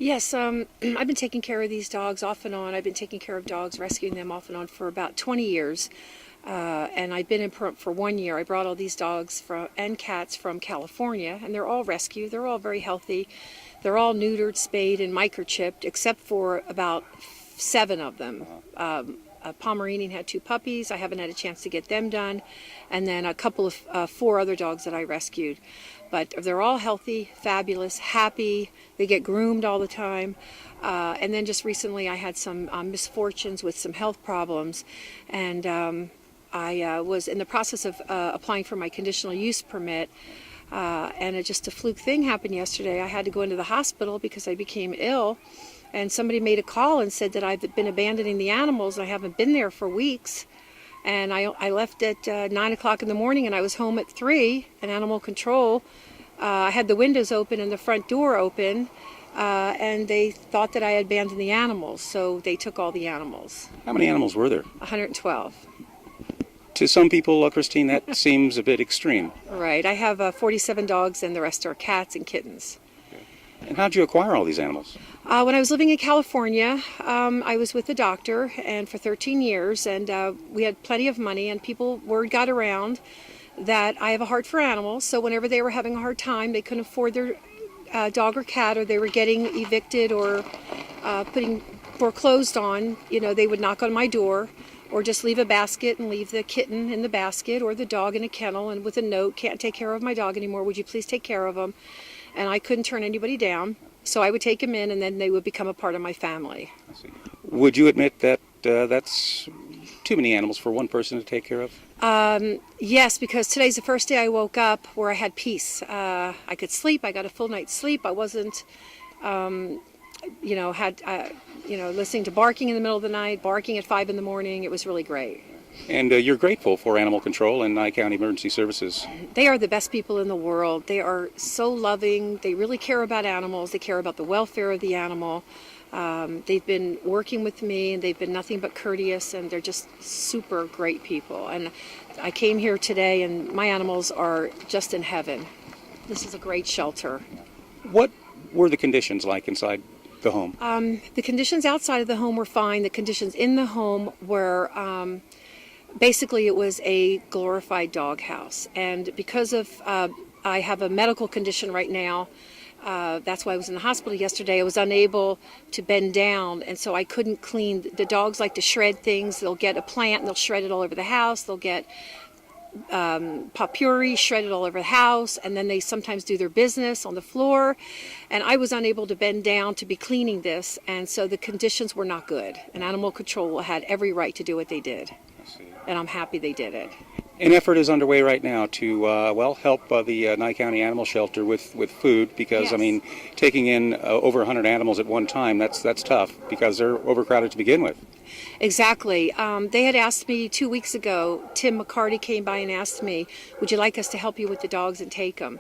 Yes, I've been taking care of these dogs off and on. I've been taking care of dogs, rescuing them off and on for about 20 years. And I've been in Pahrump for 1 year. I brought all these dogs and cats from California, and they're all rescued. They're all very healthy. They're all neutered, spayed, and microchipped, except for about 7 of them. A Pomeranian had 2 puppies. I haven't had a chance to get them done. And then a couple of 4 other dogs that I rescued. But they're all healthy, fabulous, happy. They get groomed all the time. And then just recently I had some misfortunes with some health problems. And I was in the process of applying for my conditional use permit. And just a fluke thing happened yesterday. I had to go into the hospital because I became ill. And somebody made a call and said that I've been abandoning the animals. I haven't been there for weeks. And I left at 9 o'clock in the morning, and I was home at 3 in animal control. I had the windows open and the front door open, and they thought that I had abandoned the animals, so they took all the animals. How many animals were there? 112. To some people, Christine, that seems a bit extreme. Right. I have 47 dogs, and the rest are cats and kittens. And how did you acquire all these animals? When I was living in California, I was with a doctor and for 13 years, and we had plenty of money, and word got around that I have a heart for animals, so whenever they were having a hard time, they couldn't afford their dog or cat, or they were getting evicted or putting foreclosed on, they would knock on my door or just leave a basket and leave the kitten in the basket or the dog in a kennel and with a note, "Can't take care of my dog anymore, would you please take care of him?" And I couldn't turn anybody down. So I would take them in, and then they would become a part of my family. I see. Would you admit that that's too many animals for one person to take care of? Yes, because today's the first day I woke up where I had peace. I could sleep. I got a full night's sleep. I wasn't, listening to barking in the middle of the night, barking at 5 in the morning. It was really great. And you're grateful for Animal Control and Nye County Emergency Services. They are the best people in the world. They are so loving. They really care about animals. They care about the welfare of the animal. They've been working with me, and they've been nothing but courteous, and they're just super great people. And I came here today, and my animals are just in heaven. This is a great shelter. What were the conditions like inside the home? The conditions outside of the home were fine. The conditions in the home were... basically, it was a glorified doghouse, and because of I have a medical condition right now, that's why I was in the hospital yesterday. I was unable to bend down, and so I couldn't clean. The dogs like to shred things. They'll get a plant and they'll shred it all over the house. They'll get pot puree, shred it all over the house, and then they sometimes do their business on the floor. And I was unable to bend down to be cleaning this, and so the conditions were not good. And Animal Control had every right to do what they did. And I'm happy they did it. An effort is underway right now to, help the Nye County Animal Shelter with food because, Yes. Taking in over 100 animals at one time, that's tough because they're overcrowded to begin with. Exactly. They had asked me 2 weeks ago, Tim McCarty came by and asked me, "Would you like us to help you with the dogs and take them?"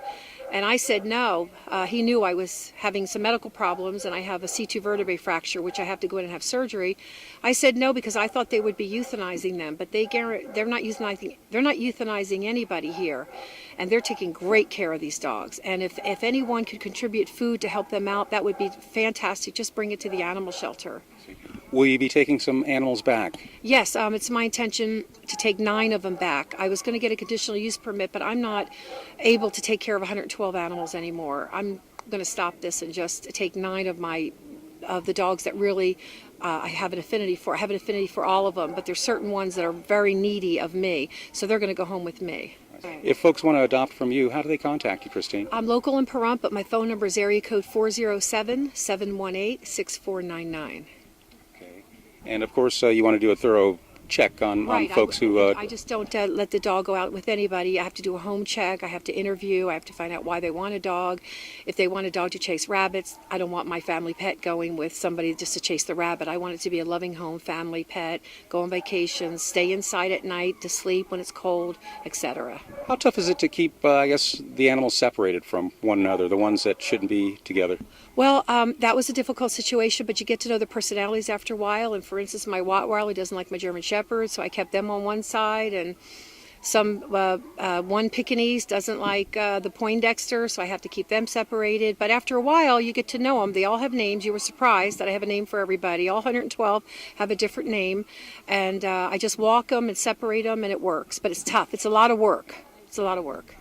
And I said no. He knew I was having some medical problems, and I have a C2 vertebrae fracture, which I have to go in and have surgery. I said no because I thought they would be euthanizing them, but they're not euthanizing. They're not euthanizing anybody here, and they're taking great care of these dogs. And if anyone could contribute food to help them out, that would be fantastic. Just bring it to the animal shelter. Will you be taking some animals back? Yes, it's my intention to take 9 of them back. I was going to get a conditional use permit, but I'm not able to take care of 112 animals anymore. I'm going to stop this and just take 9 of the dogs that really I have an affinity for. I have an affinity for all of them, but there's certain ones that are very needy of me, so they're going to go home with me. If folks want to adopt from you, how do they contact you, Christine? I'm local in Pahrump, but my phone number is area code 407-718-6499. And of course, you want to do a thorough check on folks who... I just don't let the dog go out with anybody. I have to do a home check. I have to interview. I have to find out why they want a dog. If they want a dog to chase rabbits, I don't want my family pet going with somebody just to chase the rabbit. I want it to be a loving home family pet, go on vacations, stay inside at night to sleep when it's cold, etc. How tough is it to keep, the animals separated from one another, the ones that shouldn't be together? Well, that was a difficult situation, but you get to know the personalities after a while. And for instance, my Rottweiler doesn't like my German Shepherd, so I kept them on one side. And One Pekingese doesn't like the Poindexter, so I have to keep them separated. But after a while, you get to know them. They all have names. You were surprised that I have a name for everybody. All 112 have a different name, and I just walk them and separate them, and it works. But it's tough. It's a lot of work. It's a lot of work.